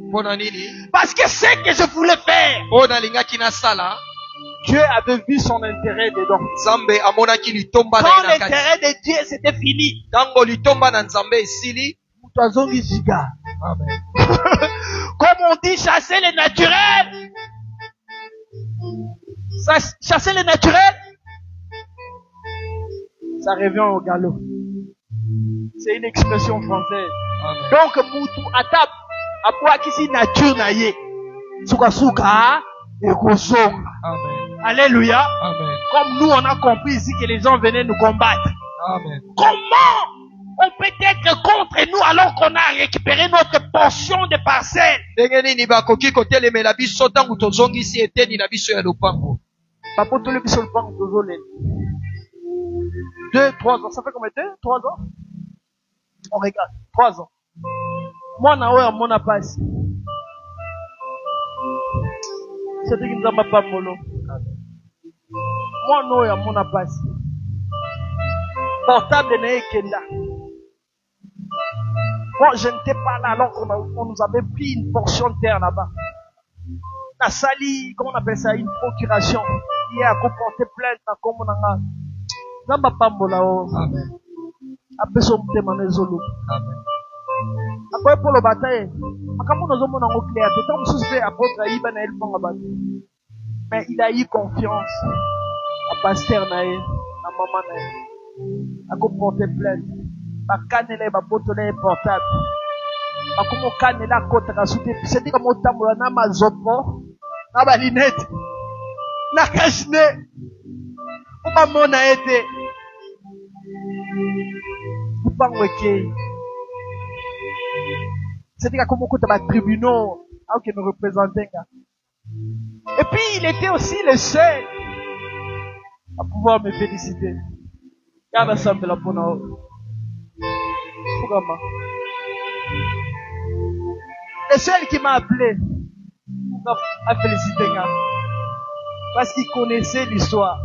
S2: Mpona nini?
S1: Parce que ce que je voulais faire,
S2: oyo nalingaki nasala,
S1: Dieu avait vu son intérêt dedans.
S2: nzambe amonaki litomba na
S1: Quand
S2: ye na kati.
S1: l'intérêt de Dieu c'était fini,
S2: Ntango litomba na nzambe esili,
S1: moto azongi ziga.
S2: amen,
S1: Comme on dit, chasser les naturels. Chasser les naturels, ça revient au galop. C'est une expression française.
S2: amen,
S1: Donc, mutu atap, apwakisi nature na ye. Suka et kozonga.
S2: amen,
S1: Alléluia.
S2: amen,
S1: Comme nous, on a compris ici que les gens venaient nous combattre.
S2: amen.
S1: Comment on peut être contre nous alors qu'on a récupéré notre portion de parcelles?
S2: Ndenge nini bakoki kotelemela biso ntango tozongisi eteni na biso ya lopango?
S1: Papa, tout le biso le banc de 2, 3 ans. Ça fait combien de temps? 3 ans? On regarde. 3 ans. Moi, na oya mona passe. C'est qui nous a pas molo. Moi, na oya mona passe. Portable n'est kenda. Moi, je n'étais pas là alors qu'on nous avait pris une portion de terre là-bas. La sali, comment on appelle ça, une procuration. Il y a qu'à porter plainte à comme on a. Namba pambola o.
S2: Amen.
S1: Après son thème en zolo.
S2: Amen.
S1: Après pour le bataille, akamu nous avons en clair. Tout le monde se fait apôtre Aïba na el panga bat. Mais il a eu confiance à pasteur nae, à maman nae. À qu'à porter plainte. Ba kanele ba botole portable. Akumo kanela kota ka soute. C'était comme au tambola na mazopo. Na ba linette. Na kashne. Oba mona ete. Upangweke. C'était comme au côté de tribunaux. Ah, qui nous représentait. Et puis, il était aussi le seul à pouvoir me féliciter. Garde ça, de la bonne. Le seul qui m'a appelé à féliciter, parce qu'il connaissait l'histoire.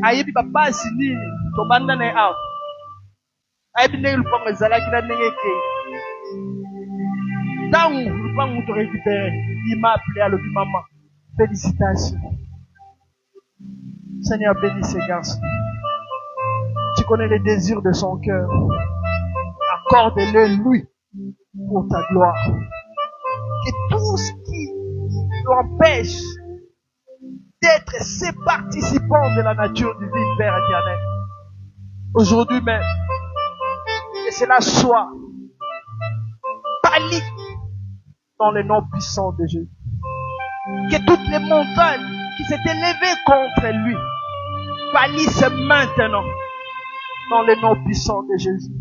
S1: Aïe, papa, Sini, Tobanda n'est out. Aïe, n'est pas mes alaks, il a négué. Tant où le pan où te récupérer, il m'a appelé à l'objet maman. Félicitations. Seigneur, bénis ces garçons. Tu connais les désirs de son cœur. Accorde-le lui pour ta gloire. Que tout ce qui l'empêche d'être ses participants de la nature divine, Père éternel, aujourd'hui même, que cela soit pâli dans le nom puissant de Jésus. Que toutes les montagnes qui s'étaient levées contre lui pâlissent maintenant dans le nom puissant de Jésus.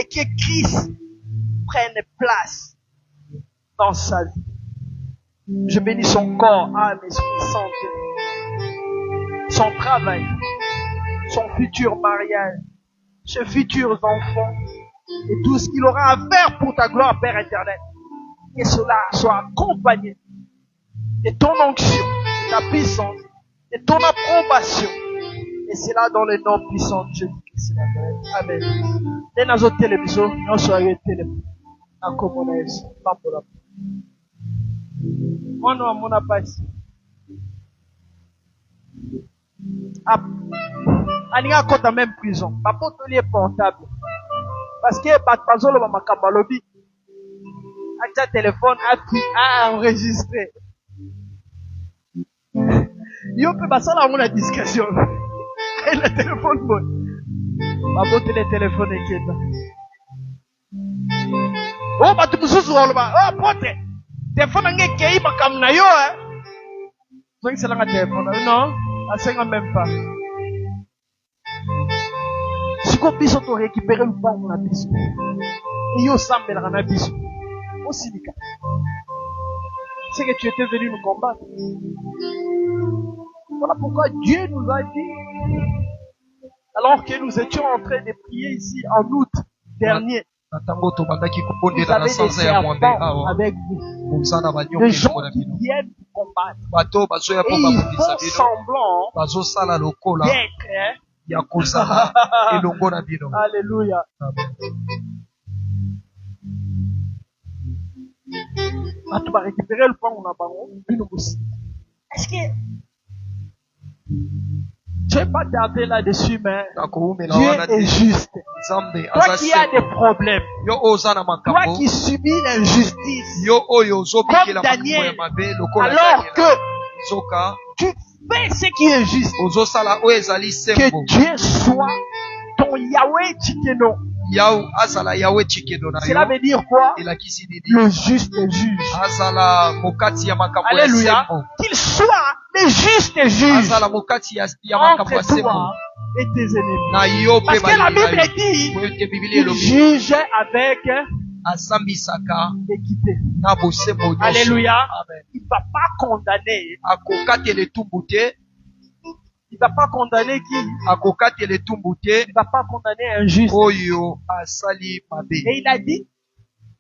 S1: Et que Christ prenne place dans sa vie. Je bénis son corps, âme, esprit, santé, son travail, son futur mariage, ses futurs enfants, et tout ce qu'il aura à faire pour ta gloire, Père éternel. Que cela soit accompagné de ton onction, de ta puissance, de ton approbation. Et c'est là dans le nom puissant de Jésus-Christ. Amen. Les nazo télévision, nous soyons télévision. En communauté, pas pour la. Moi, non, mon appât. Aninga kota même prison. Papa, tu es portable. Parce que, Batpazolo, ma makabalobi. A téléphone, a enregistré. Yo peut passer là, on a discussion. Et le téléphone, bon. Ma botte le téléphone est quitte. Oh, bah, tu me soucies, oh, pote. Téléphone, on est qui, bah, comme na yo, hein. Donc, c'est là, un téléphone. Non, à 5 même pas. Si qu'on puisse te récupérer le pain, on a bis. Et yo, Sam, on a bis. Au syndicat. C'est que tu étais venu nous combattre. Voilà pourquoi Dieu nous a dit, alors que nous étions en train de prier ici en août dernier, vous avez des serpents avec vous, des gens qui viennent vous combattre, et ils font semblant d'être. Alléluia. Tu vas récupérer le pain, on a une aussi. Est-ce que je ne vais pas tarder là-dessus, mais Dieu est juste. Toi qui as des problèmes, toi qui subis l'injustice, comme Daniel, alors que tu fais ce qui est juste, que Dieu soit ton Yahweh Tchikeno. Cela veut dire quoi? Le juste juge. Alléluia. Qu'il soit le juste juge entre toi et tes ennemis. Parce que la Bible dit qu'il juge avec équité. Alléluia. Il ne va pas condamner Il va pas condamner qui?
S2: akokatela etumbu te
S1: Il va pas condamner un juste.
S2: oyo asali mabe.
S1: Et il a dit,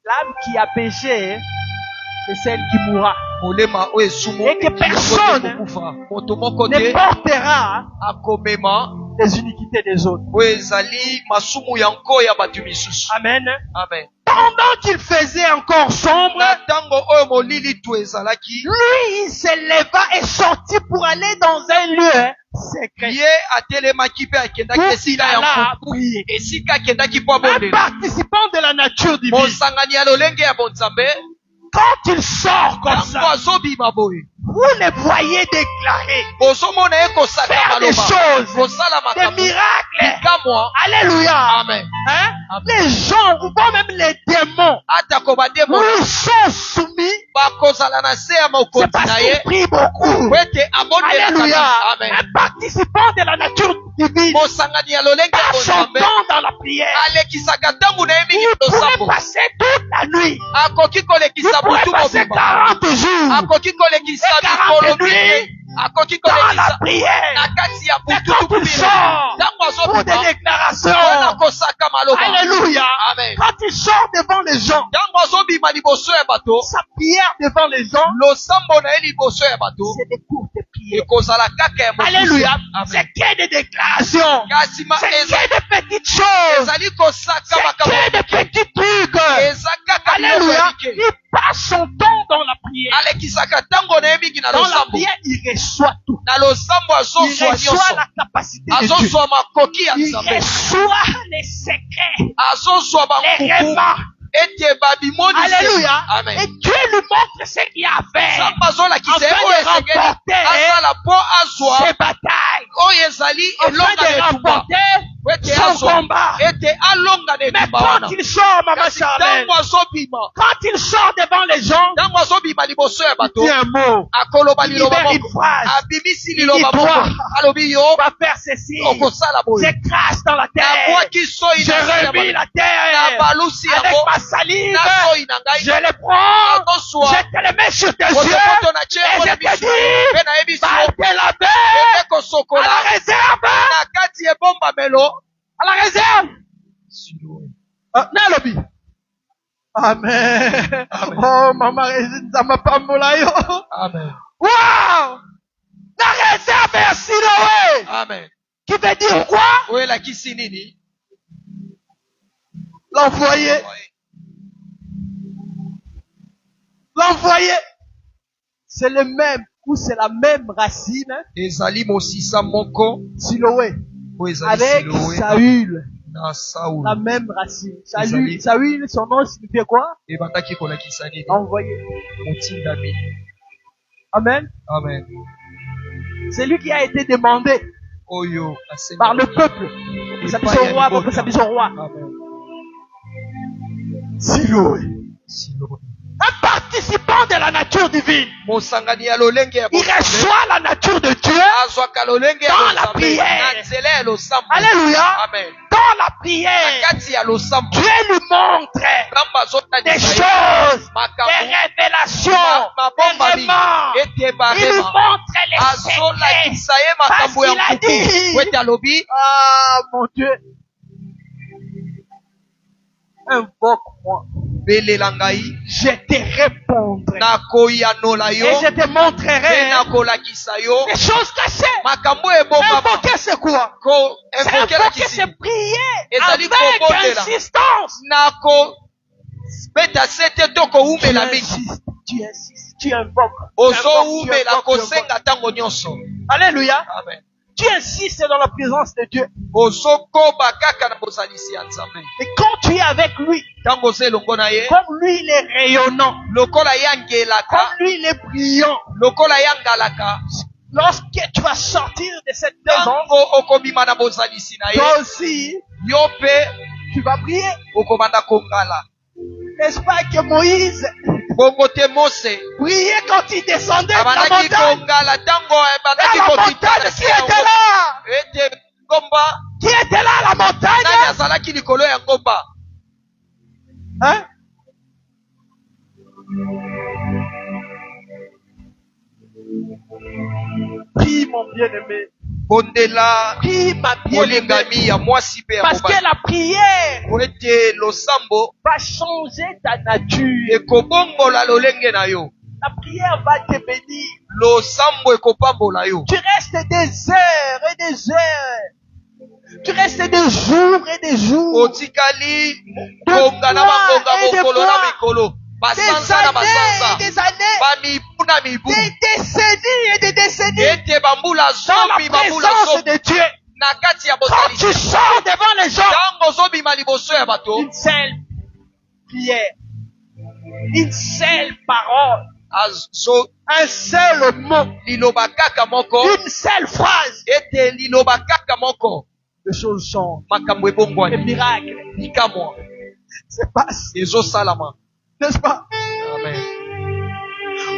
S1: l'âme qui a péché, c'est celle qui mourra.
S2: molema oyo esumu
S1: Et que personne
S2: kokufa moto moko
S1: ne
S2: te
S1: portera
S2: akomema
S1: les iniquités des autres.
S2: oyo ezali masumu ya nko ya bato misusu.
S1: Amen.
S2: Amen.
S1: Pendant qu'il faisait encore sombre,
S2: na ntango oyo molili to ezalaki,
S1: lui, il s'éleva et sortit pour aller dans un lieu secret.
S2: ye atelemaki mpe akendaki
S1: Pour
S2: esika
S1: qu'il
S2: ya
S1: alla
S2: nkuku,
S1: prier.
S2: esika akendaki mpo
S1: Un
S2: abondela.
S1: participant de la nature divine.
S2: mosangani ya lolenge ya bonzambe
S1: Quand il sort comme
S2: ntango
S1: ça,
S2: azobima boye
S1: vous le voyez déclarer
S2: bozomona ye kosaka
S1: faire des
S2: maloba
S1: choses,
S2: kosala
S1: des
S2: makambo
S1: miracles.
S2: likamwa.
S1: Alléluia.
S2: Amen.
S1: Hein?
S2: Amen.
S1: Les gens, ou voire même les démons,
S2: atako bademona
S1: lui sont soumis.
S2: bakozala na se ya
S1: C'est
S2: mokonzi
S1: parce
S2: na
S1: qu'il
S2: ye
S1: prie beaucoup.
S2: po ete abondelaka
S1: Alléluia.
S2: mingi. Amen.
S1: Un participant de la nature divine
S2: mosangani ya lolenge ya
S1: passe son
S2: bonzambe
S1: temps dans la prière.
S2: alekisaka ntango na ye mingi
S1: Il pourrait
S2: losambo,
S1: passer toute la nuit.
S2: akoki
S1: Il
S2: kolekisa
S1: pourrait
S2: butu
S1: passer
S2: mobimba,
S1: 40 jours
S2: akoki kolekisa
S1: Et 40
S2: mikolo
S1: nuits
S2: mingi, akoki
S1: dans la
S2: kolekisa
S1: prière.
S2: na kati ya
S1: Mais
S2: butu
S1: quand il sort
S2: ntango
S1: pour des
S2: azobima mpona
S1: déclarations,
S2: kosaka maloba.
S1: alléluia,
S2: Amen.
S1: quand il sort devant les gens,
S2: ntango azobima liboso ya bato,
S1: sa prière devant les gens,
S2: losambo na ye liboso ya bato
S1: c'est des courtes prières.
S2: ekozala kaka ya mokuse.
S1: Alléluia,
S2: Amen.
S1: c'est que des déclarations,
S2: kasi
S1: c'est que des petites choses,
S2: ezali kosaka
S1: c'est
S2: makambo
S1: que des petits trucs.
S2: eza kaka biloko ya
S1: Alléluia,
S2: mike.
S1: il passe son temps dans la prière.
S2: alekisaka ntango na ye mingi na
S1: Dans la
S2: losambo,
S1: prière, il reçoit tout.
S2: na losambo
S1: Il
S2: azozwa
S1: reçoit
S2: nyonso,
S1: la capacité de Dieu.
S2: azozwa makoki ya
S1: Il
S2: nzambe,
S1: reçoit les secrets,
S2: azozwa
S1: les
S2: bankuku
S1: remas.
S2: ete babimonisi.
S1: Alléluia.
S2: Amen.
S1: Et Dieu lui montre ce qu'il a à faire.
S2: nzambe azolakisa ye
S1: Afin
S2: oyo
S1: de
S2: esengeli
S1: remporter
S2: asala mpo azwa
S1: ses batailles.
S2: oyo ezali
S1: Afin
S2: elonga na
S1: de
S2: etumba,
S1: remporter
S2: po ete
S1: son
S2: azwa
S1: combat.
S2: ete alonga na
S1: Mais
S2: etumba
S1: quand
S2: wana.
S1: il sort, Maman
S2: kasi
S1: Charlène,
S2: ntango azobima,
S1: quand il sort devant les gens,
S2: ntango azobima liboso ya
S1: il
S2: bato,
S1: dit un mot.
S2: akoloba
S1: Il
S2: liloba
S1: libère une
S2: moko,
S1: phrase.
S2: abimisi liloba
S1: Il dit,
S2: moko,
S1: toi,
S2: alobi yo
S1: On va faire ceci.
S2: okosala boye,
S1: J'écrase dans la terre.
S2: nabwaki soi
S1: Je
S2: na se ya
S1: remis
S2: bato,
S1: la terre.
S2: nabalusi
S1: Avec
S2: yango
S1: ma salive,
S2: na soi na ngai,
S1: je les prends.
S2: nazoswa
S1: Je te les mets sur tes yeux.
S2: kotokoto na tie
S1: Et
S2: yango
S1: je
S2: na
S1: te
S2: miso,
S1: dis,
S2: mpe nayebi
S1: va
S2: so
S1: te laver
S2: ete
S1: à
S2: kosokola
S1: la réserve.
S2: na kati ebombamelo.
S1: À la réserve. Nalobi. Amen. Oh, Maman Nzamba pambola yo.
S2: Amen.
S1: Wow. La réserve est Siloé.
S2: Amen.
S1: Qui veut dire quoi?
S2: oyo elakisi nini?
S1: L'envoyé. L'envoyé. C'est le même, ou c'est la même racine,
S2: ezali mosisa moko
S1: Siloé,
S2: oyo ezali
S1: avec
S2: Siloé
S1: Saül.
S2: na
S1: La
S2: Saulo.
S1: même racine.
S2: Ezali.
S1: Saül, son nom signifiait quoi?
S2: ebandaki kolakisa nini?
S1: Envoyé.
S2: motindami.
S1: Amen.
S2: Amen.
S1: C'est lui qui a été demandé
S2: oyo
S1: par le
S2: asengaki
S1: peuple. Ça dit son roi, peuple, ça dit son roi.
S2: Amen.
S1: Siloé.
S2: Siloé.
S1: Un participant de la nature divine.
S2: mosangani ya lolenge ya
S1: Il
S2: bonzambe
S1: reçoit la nature de Dieu
S2: azwaka lolenge ya
S1: dans la
S2: bonzambe
S1: prière.
S2: na nzela ya losambo.
S1: Alléluia.
S2: Amen.
S1: Dans la
S2: na
S1: prière.
S2: kati ya losambo
S1: Dieu lui montre
S2: nzambe
S1: des
S2: azotanisa ye
S1: choses, des
S2: makambo
S1: révélations,
S2: mabomba
S1: des
S2: mingi
S1: éléments.
S2: ete
S1: Il lui
S2: barema
S1: montre les secrets.
S2: azolakisa ye makambo ya
S1: Parce qu'il a
S2: nkuku
S1: dit.
S2: po ete alobi
S1: Ah, mon Dieu. Invoque-moi.
S2: belela ngai
S1: Je te répondrai.
S2: nakoyanola yo
S1: Et je te
S2: mpe
S1: montrerai
S2: nakolakisa yo
S1: des choses cachées.
S2: makambo ebomama.
S1: Invoquer, c'est quoi?
S2: ko
S1: C'est
S2: invoke
S1: invoquer,
S2: lakisi
S1: c'est prier
S2: ezali
S1: avec
S2: kobondela
S1: insistance.
S2: na kobeta se te to kowumela mingi,
S1: Tu insistes, tu invoques.
S2: ozowumela kosenga ntango nyonso.
S1: Alléluia.
S2: Amen.
S1: Tu insistes dans la présence de Dieu.
S2: ozokoba kaka na bozalisi ya nzambe
S1: Et quand tu es avec lui,
S2: ntango oza elongo na ye,
S1: comme lui il est rayonnant,
S2: lokola ye
S1: comme
S2: angelaka,
S1: lui il est brillant,
S2: lokola ye angalaka,
S1: lorsque tu vas sortir de cette maison,
S2: ntango okobima na bozalisi na ye,
S1: toi aussi,
S2: yo mpe
S1: tu vas prier.
S2: okobanda kongala.
S1: N'est-ce pas que Moïse
S2: bongo te Mose
S1: priait quand il descendait de la
S2: abandaki
S1: montagne?
S2: kongala ntango
S1: Et
S2: ebandaki
S1: à la
S2: kokita
S1: montagne,
S2: na
S1: qui
S2: se ya
S1: était
S2: ngomba
S1: là?
S2: ete ngomba
S1: Qui était là à la
S2: nani
S1: montagne?
S2: azalaki likolo ya ngomba?
S1: Hein? Prie, mon bien-aimé.
S2: bondela
S1: Prie, ma bien-aimée.
S2: molingami ya mwasi pe ya
S1: Parce que
S2: mobali.
S1: la prière
S2: Po ete losambo
S1: va changer ta nature.
S2: ekobombola lolenge na yo.
S1: La prière va te bénir.
S2: Losambo ekopambola yo.
S1: Tu restes des heures et des heures. Tu restes des jours et des jours.
S2: Otikali konga na bangonga mokolo na mikolo. Basanza na basanza.
S1: Des années,
S2: Bamibu na mibu.
S1: des décennies et des décennies.
S2: Ete bambula
S1: Dans la
S2: zobi bambula
S1: présence
S2: zobi.
S1: de Dieu.
S2: Na kati ya
S1: Quand
S2: bosali.
S1: tu sors devant les gens,
S2: Tango zobi maliboso ya bato.
S1: une seule prière, une seule parole,
S2: Azo
S1: un seul mot,
S2: liloba kaka moko.
S1: une seule phrase.
S2: Ete liloba kaka moko.
S1: Les choses changent.
S2: Makambo
S1: Les
S2: ebongwani.
S1: miracles
S2: Likamwa.
S1: se passent.
S2: Ezo salama.
S1: N'est-ce pas?
S2: Amen.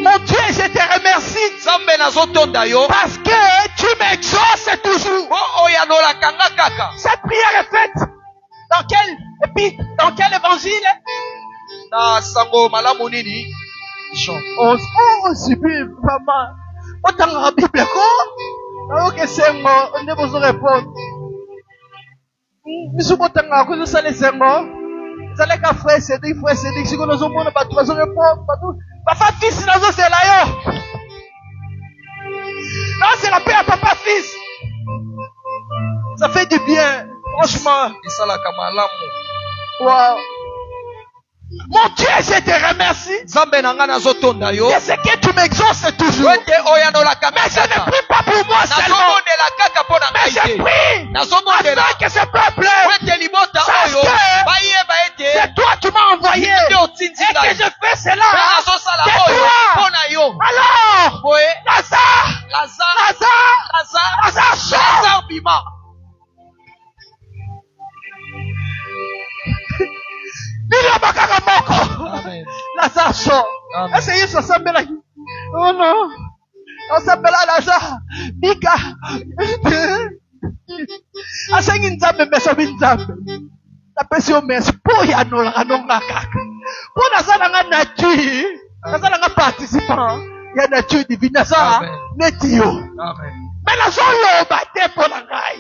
S1: Mon Dieu, je te remercie
S2: Zambe nazotonda yo.
S1: parce que tu m'exauces toujours.
S2: Po oyanola kanga kaka.
S1: Cette prière est faite dans quel épître, dans quel évangile?
S2: Na sango malamu nini? Jean.
S1: On subit vraiment. Autant la Bible quoi? Ok, c'est moi. On ne vous répondre. Nous botanga ko ça les sengo. Ça les ka frère c'est si ko nous on pas trois répondre pas tout. Papa fils nazo c'est là yo. Non, c'est la paix à papa fils. Ça fait du bien. Franchement.
S2: Isalaka malamu.
S1: Wow. Mon Dieu, je te remercie.
S2: Zambe nanga nazotonda yo.
S1: C'est ce que tu m'exauces toujours.
S2: Wete oyanola kanga
S1: Mais je ne
S2: kaka.
S1: prie pas pour moi seulement.
S2: Nazomondela kaka po na
S1: Mais je
S2: ngai te.
S1: prie
S2: Nazomondela.
S1: afin que ce peuple,
S2: Wete libota
S1: Sache
S2: oyo.
S1: que
S2: Bayeba ete.
S1: c'est toi qui m'as envoyé
S2: Te otindi
S1: et que
S2: ngai.
S1: je fais
S2: Pe
S1: cela.
S2: nazosala
S1: C'est
S2: oyo.
S1: toi.
S2: Po na yo.
S1: Alors,
S2: Boye.
S1: Lazare,
S2: Lazare.
S1: sort.
S2: Lazare bima.
S1: Nila bakaka moko.
S2: Amen.
S1: Lazare sort.
S2: Amen.
S1: Est-ce que ça s'appelle? Oh non. On s'appelle Lazare. Mika. Asengi nzambe mesa binzambe. Napesi yo merci po ya nolaka nonga kaka. Po nazala nga nature. Nazala nga participant ya nature divine. Nazala
S2: Amen.
S1: neti yo.
S2: Amen.
S1: Mais nazoloba te mpo na ngai.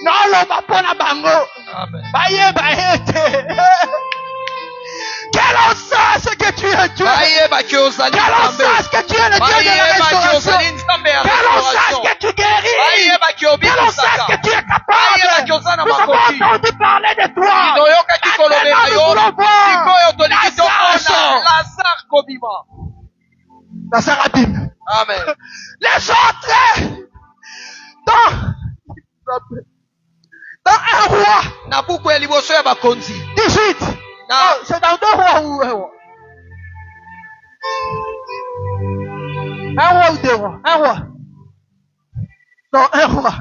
S1: Naoloba mpo na bango.
S2: Amen.
S1: Bayeba ete. Quel sache que tu es Dieu.
S2: Bayeba ki ozali
S1: Quel
S2: Nzambe.
S1: sache que tu es le Dieu de la
S2: Bayeba ki
S1: restauration.
S2: ozali Nzambe ya
S1: Quel sache
S2: restauration.
S1: que tu guéris.
S2: Bayeba ki
S1: Quel sache
S2: obikisaka.
S1: que tu es
S2: Bayeba
S1: capable.
S2: ki oza na
S1: Nous avons
S2: makoki.
S1: entendu parler de toi.
S2: Toyokaki kolobela
S1: Maintenant, nous
S2: yo.
S1: voulons voir.
S2: Sikoyo tolingi
S1: Lazare
S2: tomona
S1: sort.
S2: Lazare kobima.
S1: Lazare abime.
S2: Amen.
S1: Les autres, dans un roi,
S2: Na buku ya liboso ya bakonzi.
S1: 18.
S2: Na
S1: Oh, c'est dans deux rois ou un roi? Un roi ou deux rois? Un roi. Non, un roi.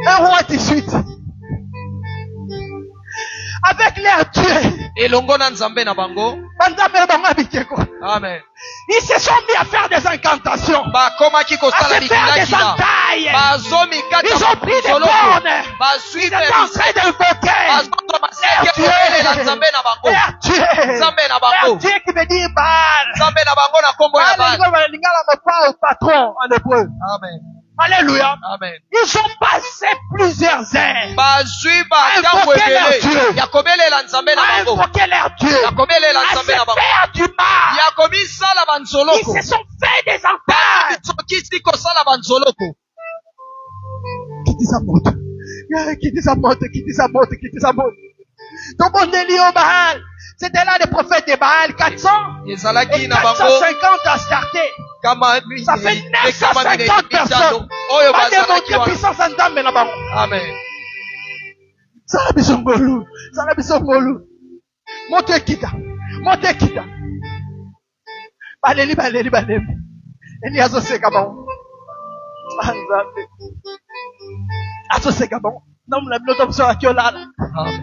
S1: Un roi 18. Avec leur Dieu.
S2: elongo na Nzambe na bango.
S1: Banzambe bango abikeko.
S2: Amen.
S1: Ils se sont mis à faire des incantations.
S2: Bakomaki
S1: À
S2: kosala
S1: se faire des
S2: bikilakila.
S1: entailles.
S2: Bazomi kata
S1: Ils ont pris des
S2: soloko.
S1: bornes. Ils
S2: Bazwi
S1: étaient en train d'invoquer
S2: bazoto maseke kobelela Nzambe na bango.
S1: leur Dieu.
S2: Nzambe na
S1: Leur
S2: bango.
S1: Dieu qui veut dire Baal.
S2: Nzambe na bango na kombo ya
S1: Baal,
S2: Baal.
S1: lingala me parle au patron en hébreu.
S2: Amen.
S1: Alléluia.
S2: Amen.
S1: Ils ont passé plusieurs heures
S2: Bazwi batango
S1: Invoquer leur
S2: ebele
S1: Dieu.
S2: ya kobelela Nzambe na
S1: à
S2: bango.
S1: invoquer leur Dieu,
S2: Ya kobelela
S1: à se
S2: Nzambe na bango.
S1: faire du mal.
S2: Ya komisala
S1: Ils
S2: banzoloko.
S1: se sont fait des entailles.
S2: Sokisi kosala banzoloko.
S1: Quitte sa moto. Quitte sa moto, quitte sa moto, quitte sa moto. Donc on est lié au Baal. C'était là les prophètes de Baal, 400
S2: Ezalaki
S1: et
S2: na bango
S1: 450 à starter.
S2: kama
S1: Ça fait 950 personnes.
S2: oyo
S1: Pas
S2: bazalaki
S1: démontrer
S2: wana.
S1: puissance en dame là-bas.
S2: Amen.
S1: Sala biso ngolu. Sala biso ngolu. Moto ekita. Moto ekita. Baleli. Eli azoseka bango. Nzambe. Azoseka bango. Non, la biloto biso akio lala.
S2: Amen.